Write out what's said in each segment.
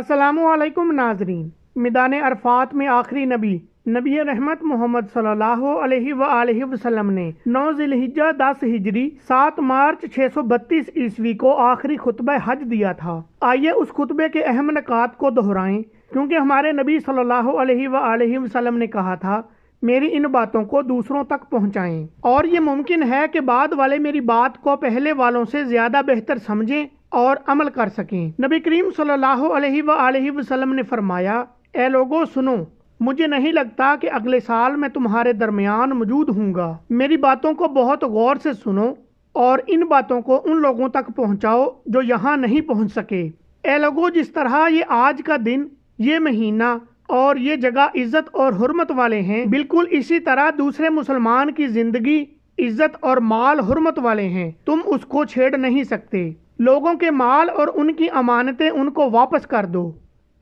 السلام علیکم ناظرین، میدان عرفات میں آخری نبی رحمت محمد صلی اللہ علیہ وآلہ وسلم نے 9 ذی الحجہ 10 ہجری 7 مارچ 632 عیسوی کو آخری خطبہ حج دیا تھا۔ آئیے اس خطبے کے اہم نکات کو دہرائیں، کیونکہ ہمارے نبی صلی اللہ علیہ وآلہ وسلم نے کہا تھا میری ان باتوں کو دوسروں تک پہنچائیں، اور یہ ممکن ہے کہ بعد والے میری بات کو پہلے والوں سے زیادہ بہتر سمجھیں اور عمل کر سکیں۔ نبی کریم صلی اللہ علیہ وآلہ وسلم نے فرمایا، اے لوگو سنو، مجھے نہیں لگتا کہ اگلے سال میں تمہارے درمیان موجود ہوں گا۔ میری باتوں کو بہت غور سے سنو اور ان باتوں کو ان لوگوں تک پہنچاؤ جو یہاں نہیں پہنچ سکے۔ اے لوگو، جس طرح یہ آج کا دن، یہ مہینہ اور یہ جگہ عزت اور حرمت والے ہیں، بالکل اسی طرح دوسرے مسلمان کی زندگی، عزت اور مال حرمت والے ہیں، تم اس کو چھیڑ نہیں سکتے۔ لوگوں کے مال اور ان کی امانتیں ان کو واپس کر دو،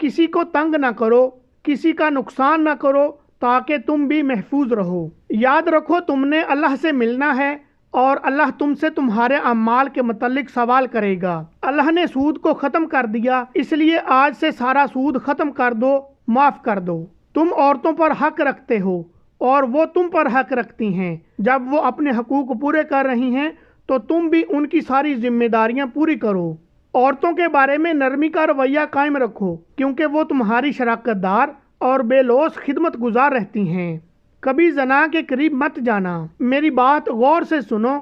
کسی کو تنگ نہ کرو، کسی کا نقصان نہ کرو، تاکہ تم بھی محفوظ رہو۔ یاد رکھو تم نے اللہ سے ملنا ہے اور اللہ تم سے تمہارے اعمال کے متعلق سوال کرے گا۔ اللہ نے سود کو ختم کر دیا، اس لیے آج سے سارا سود ختم کر دو، معاف کر دو۔ تم عورتوں پر حق رکھتے ہو اور وہ تم پر حق رکھتی ہیں۔ جب وہ اپنے حقوق پورے کر رہی ہیں تو تم بھی ان کی ساری ذمہ داریاں پوری کرو۔ عورتوں کے بارے میں نرمی کا رویہ قائم رکھو، کیونکہ وہ تمہاری شراکت دار اور بے لوث خدمت گزار رہتی ہیں۔ کبھی زنا کے قریب مت جانا۔ میری بات غور سے سنو،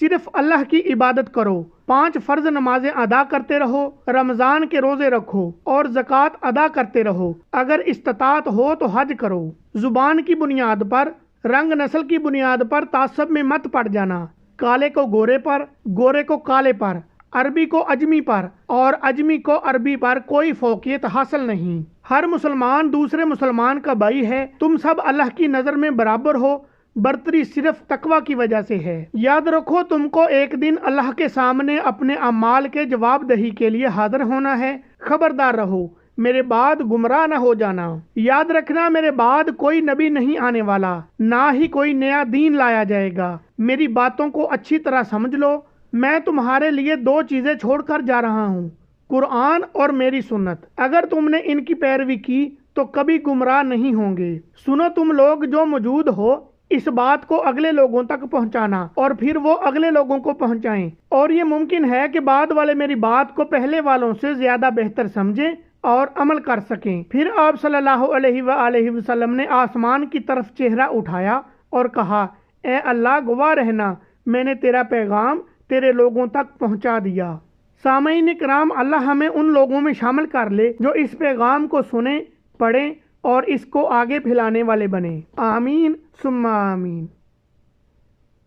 صرف اللہ کی عبادت کرو، 5 فرض نمازیں ادا کرتے رہو، رمضان کے روزے رکھو اور زکوٰۃ ادا کرتے رہو۔ اگر استطاعت ہو تو حج کرو۔ زبان کی بنیاد پر، رنگ نسل کی بنیاد پر تعصب میں مت پڑ جانا۔ کالے کو گورے پر، گورے کو کالے پر، عربی کو اجمی پر اور اجمی کو عربی پر کوئی فوقیت حاصل نہیں۔ ہر مسلمان دوسرے مسلمان کا بھائی ہے۔ تم سب اللہ کی نظر میں برابر ہو، برتری صرف تقوی کی وجہ سے ہے۔ یاد رکھو تم کو ایک دن اللہ کے سامنے اپنے اعمال کے جواب دہی کے لیے حاضر ہونا ہے۔ خبردار رہو، میرے بعد گمراہ نہ ہو جانا۔ یاد رکھنا میرے بعد کوئی نبی نہیں آنے والا، نہ ہی کوئی نیا دین لایا جائے گا۔ میری باتوں کو اچھی طرح سمجھ لو۔ میں تمہارے لیے 2 چیزیں چھوڑ کر جا رہا ہوں، قرآن اور میری سنت۔ اگر تم نے ان کی پیروی کی تو کبھی گمراہ نہیں ہوں گے۔ سنو تم لوگ جو موجود ہو، اس بات کو اگلے لوگوں تک پہنچانا اور پھر وہ اگلے لوگوں کو پہنچائیں، اور یہ ممکن ہے کہ بعد والے میری بات کو پہلے والوں سے زیادہ بہتر سمجھیں اور عمل کر سکیں۔ پھر آپ صلی اللہ علیہ وآلہ وسلم نے آسمان کی طرف چہرہ اٹھایا اور کہا، اے اللہ، گواہ رہنا، میں نے تیرا پیغام تیرے لوگوں تک پہنچا دیا۔ سامعین کرام، اللہ ہمیں ان لوگوں میں شامل کر لے جو اس پیغام کو سنیں، پڑھیں اور اس کو آگے پھیلانے والے بنیں۔ آمین ثم آمین۔